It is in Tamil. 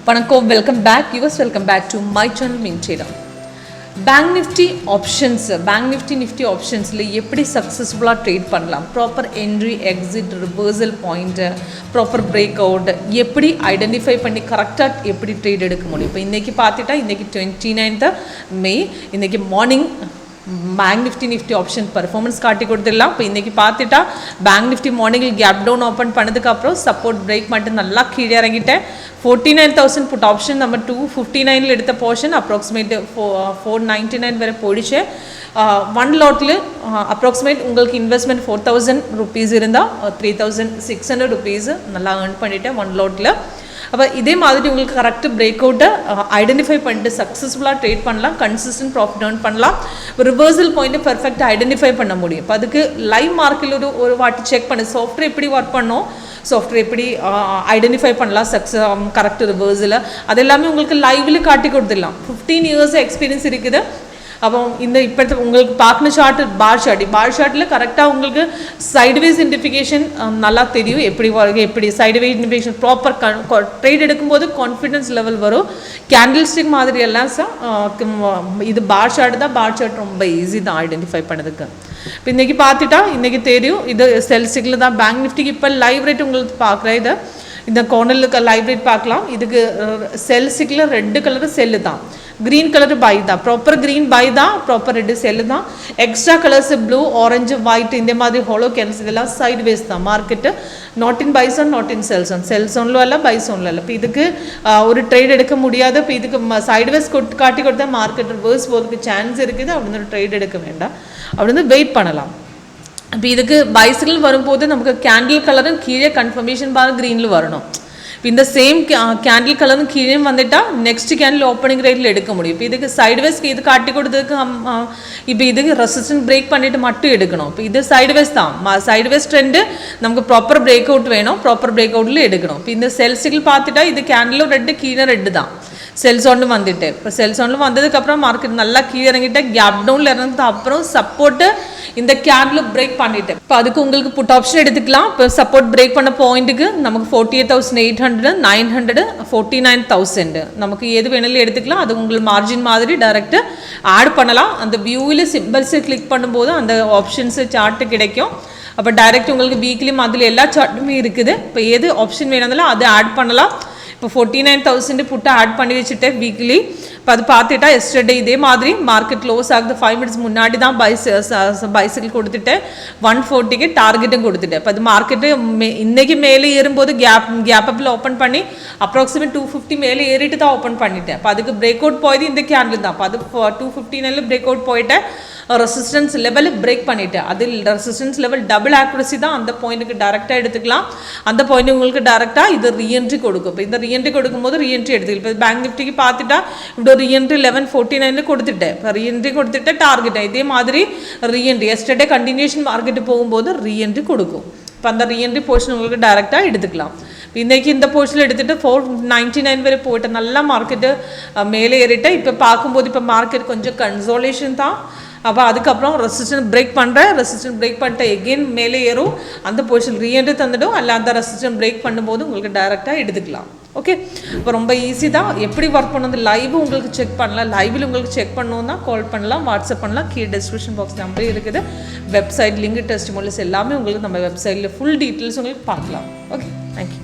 வணக்கம், welcome back yours, welcome back to my channel WinTrader. Bank Nifty options, bank Nifty ஆப்ஷன்ஸில் எப்படி சக்ஸஸ்ஃபுல்லாக ட்ரேட் பண்ணலாம், proper entry, exit, reversal point, proper break out எப்படி ஐடென்டிஃபை பண்ணி கரெக்டாக எப்படி ட்ரேட் எடுக்க முடியும். இப்போ இன்றைக்கி பார்த்துட்டா இன்றைக்கி 29th May, இன்றைக்கி morning bank Nifty option performance காட்டி கொடுத்துடலாம். இப்போ இன்றைக்கி பார்த்துட்டா பேங்க் நிஃப்டி மார்னிங்கில் கேப் டவுன் ஓப்பன் பண்ணதுக்கப்புறம் சப்போர்ட் பிரேக் மட்டும் நல்லா கீழே இறங்கிட்டேன். 49,000 புட் ஆப்ஷன் நம்ம 259 எடுத்த போர்ஷன் அப்ராக்சிமேட் 499 வரை போயிடுச்சு. ஒன் லாட்டில் அப்ராக்சிமேட் உங்களுக்கு இன்வெஸ்ட்மெண்ட் 4,000 rupees இருந்தால் 3,600 rupees நல்லா ஏர்ன் பண்ணிவிட்டேன் ஒன் லாட்டில். அப்போ இதே மாதிரி உங்களுக்கு கரெக்டு பிரேக் அவுட்டை ஐடென்டிஃபை பண்ணிட்டு சக்ஸஸ்ஃபுல்லாக ட்ரேட் பண்ணலாம், கன்சிஸ்டன்ட் ப்ராஃபிட் ஏர்ன் பண்ணலாம், ரிவர்சல் பாயிண்ட்டை பர்ஃபெக்டாக ஐடென்டிஃபை பண்ண முடியும். இப்போ அதுக்கு லைவ் மார்க்கில் ஒரு வாட்டி செக் பண்ணு, சாஃப்ட்வேர் எப்படி ஒர்க் பண்ணோம், சாஃப்ட்வேர் எப்படி ஐடென்டிஃபை பண்ணலாம் கரெக்ட் ரிவர்ஸில், அது எல்லாமே உங்களுக்கு லைவில் காட்டி கொடுத்துடலாம். 15 years எக்ஸ்பீரியன்ஸ் இருக்குது. அப்போ இந்த இப்போ உங்களுக்கு பார்க்கணும் சார்ட், பார் ஷார்ட்டில் கரெக்டாக உங்களுக்கு சைட்வேஸ் இன்டிஃபிகேஷன் நல்லா தெரியும். எப்படி சைட்வேஸ் இன்டிஃபிகேஷன் ப்ராப்பர் ட்ரேட் எடுக்கும்போது கான்ஃபிடன்ஸ் லெவல் வரும். கேண்டில் ஸ்டிக் மாதிரி எல்லாம் இது பார் ஷார்ட் தான். பார் ஷார்ட் ரொம்ப ஈஸி தான் ஐடென்டிஃபை பண்ணதுக்கு. இப்போ இன்றைக்கி பார்த்துட்டா இன்றைக்கி தெரியும் இது செல் ஸ்டிக்கில் தான். பேங்க் நிஃப்டிக்கு இப்போ லைவ் ரேட் உங்களுக்கு பார்க்குறேன். இதை இந்த கார்னருக்கு லைவ் ரேட் பார்க்கலாம். இதுக்கு செல் ஸ்டிக்கில் ரெட் கலர் செல்லு தான், green color buy தான், ப்ராப்பர் green buy தான், ப்ராப்பர் ரெட் செல்லு தான். Extra colours blue, orange, white இந்த மாதிரி ஹோலோ கேன்ஸ் இதெல்லாம் சைட் வேஸ் தான் market. Not in buy zone, not in sell zone, sell சோன்லும் இல்லை பை சோன்ல இல்லை. இப்போ இதுக்கு ஒரு ட்ரேட் எடுக்க முடியாது. இப்போ இதுக்கு சைட் வேஸ் காட்டி கொடுத்தா மார்க்கெட் ரிவர்ஸ் போகிறதுக்கு சான்ஸ் இருக்குது. அப்படி ஒரு ட்ரேட் எடுக்க வேண்டாம், அப்படி வெயிட் பண்ணலாம். இப்போ இதுக்கு பைசிக்கிள் வரும்போது நமக்கு கேண்டில் கலரும் கீழே கன்ஃபர்மேஷன் பார் க்ரீனில் வரணும். இப்போ இந்த சேம் கேண்டில் கலரும் கீழே வந்துட்டால் நெக்ஸ்ட் கேண்டில் ஓப்பனிங் ரேட்டில் எடுக்க முடியும். இப்போ இதுக்கு சைட்வேஸ்க்கு இது காட்டி கொடுத்ததுக்கு இப்போ இதுக்கு ரெசிஸ்டன்ஸ் பிரேக் பண்ணிவிட்டு மட்டும் எடுக்கணும். இப்போ இது சைட்வேஸ் தான், சைட்வேஸ் ட்ரெண்டு நமக்கு ப்ராப்பர் பிரேக் அவுட் வேணும், ப்ராப்பர் பிரேக் அவுட்டில் எடுக்கணும். இப்போ இந்த செல் சிக்கிள் பார்த்துட்டா இது கேண்டிலும் ரெட்டு கீழே ரெட்டு தான். செல் சோனில் வந்துட்டு இப்போ செல் சோனில் வந்ததுக்கப்புறம் மார்க்கெட் நல்லா கீழே இறங்கிட்டேன். கேப் டவுனில் இறங்கிட்டு அப்புறம் சப்போர்ட்டு இந்த கேண்டில் பிரேக் பண்ணிட்டேன். இப்போ அதுக்கு உங்களுக்கு புட் ஆப்ஷன் எடுத்துக்கலாம். இப்போ சப்போர்ட் பிரேக் பண்ண பாயிண்ட்டுக்கு நமக்கு 48,800, 900, 49,000 நமக்கு எது வேணாலும் எடுத்துக்கலாம். அது உங்களுக்கு மார்ஜின் மாதிரி டைரெக்டு ஆட் பண்ணலாம். அந்த வியூவில் சிம்பிள்ஸை கிளிக் பண்ணும்போது அந்த ஆப்ஷன்ஸு சார்ட்டு கிடைக்கும். அப்போ டைரெக்ட் உங்களுக்கு வீக்லி மந்த்லி எல்லா சார்ட்டுமே இருக்குது. இப்போ எது ஆப்ஷன் வேணும்னாலும் அது ஆட் பண்ணலாம். இப்போ 49,000 புட்டு ஆட் பண்ணி வச்சுட்டேன் வீக்லி. இப்போ அது பார்த்துட்டா எஸ்டர்டே இதே மாதிரி மார்க்கெட் க்ளோஸ் ஆகுது 5 minutes முன்னாடி தான் பைசிக்கிள் கொடுத்துட்டேன். 140க்கு டார்கெட்டும் கொடுத்துட்டேன். இப்போ அது மார்க்கெட்டு இன்றைக்கி மேலே ஏறும்போது கேப் அப்பில் ஓப்பன் பண்ணி அப்ராக்சிமேட் 250 மேலே ஏறிட்டு தான் ஓப்பன் பண்ணிட்டேன். இப்போ அதுக்கு பிரேக் அவுட் போயது இந்த கேண்டில் தான். இப்போ அது 259 பிரேக் அவுட் போயிட்டேன். ரெசிஸ்டன்ஸ் லெவல் பிரேக் பண்ணிட்டேன். அதில் ரெசிஸ்டன்ஸ் லெவல் டபுள் ஆக்குரசி தான். அந்த பாயிண்ட்டுக்கு டேரெக்டாக எடுத்துக்கலாம். அந்த பாயிண்ட் உங்களுக்கு டேரெக்டாக இது ரீஎன்ட்ரி கொடுக்கும். இப்போ இந்த ரீஎன்ட்ரி கொடுக்கும்போது ரீஎன்ட்ரி எடுத்துக்கலாம். இப்போ பேங்க் நிஃப்டிக்கு பார்த்துட்டா இப்படி ரீஎன்ட்ரி 1149 கொடுத்துட்டேன். இப்போ ரீஎன்ட்ரி கொடுத்துட்டு டார்கெட்டை இதே மாதிரி ரீஎன்ட்ரி எஸ்டர்டே கண்டினியூஷன் மார்க்கெட்டு போகும்போது ரீஎன்ட்ரி கொடுக்கும். இப்போ அந்த ரீஎன்ட்ரி போர்ஷன் உங்களுக்கு டேரெக்டாக எடுத்துக்கலாம். இன்றைக்கி இந்த போர்ஷனில் எடுத்துகிட்டு 499 வரை போயிட்டு நல்லா மார்க்கெட்டு மேலே ஏறிட்டேன். இப்போ பார்க்கும்போது இப்போ மார்க்கெட் கொஞ்சம் கன்சோலேஷன் தான். அப்போ அதுக்கப்புறம் ரெசிஸ்டன்ஸ் பிரேக் பண்ணுறேன். ரெசிஸ்டன்ஸ் பிரேக் பண்ணிட்டு எகெயின் மேலே ஏறும். அந்த பொசிஷன் ரீஎன்ட்ரி தந்துடும். அல்ல அந்த ரெசிஸ்டன்ஸ் பிரேக் பண்ணும்போது உங்களுக்கு டைரெக்டாக எடுத்துக்கலாம். ஓகே, இப்போ ரொம்ப ஈஸி தான். எப்படி ஒர்க் பண்ணது லைவ் உங்களுக்கு செக் பண்ணலாம். லைவில் உங்களுக்கு செக் பண்ணணுன்னா கால் பண்ணலாம், வாட்ஸ்அப் பண்ணலாம். கீழே டிஸ்கிரிப்ஷன் பாக்ஸ் நம்பர் இருக்குது. வெப்சைட் லிங்க், டெஸ்டிமோனியல்ஸ் எல்லாமே உங்களுக்கு நம்ம வெப்சைட்டில் ஃபுல் டீட்டெயில்ஸ் உங்களுக்கு பார்க்கலாம். Okay, thank you.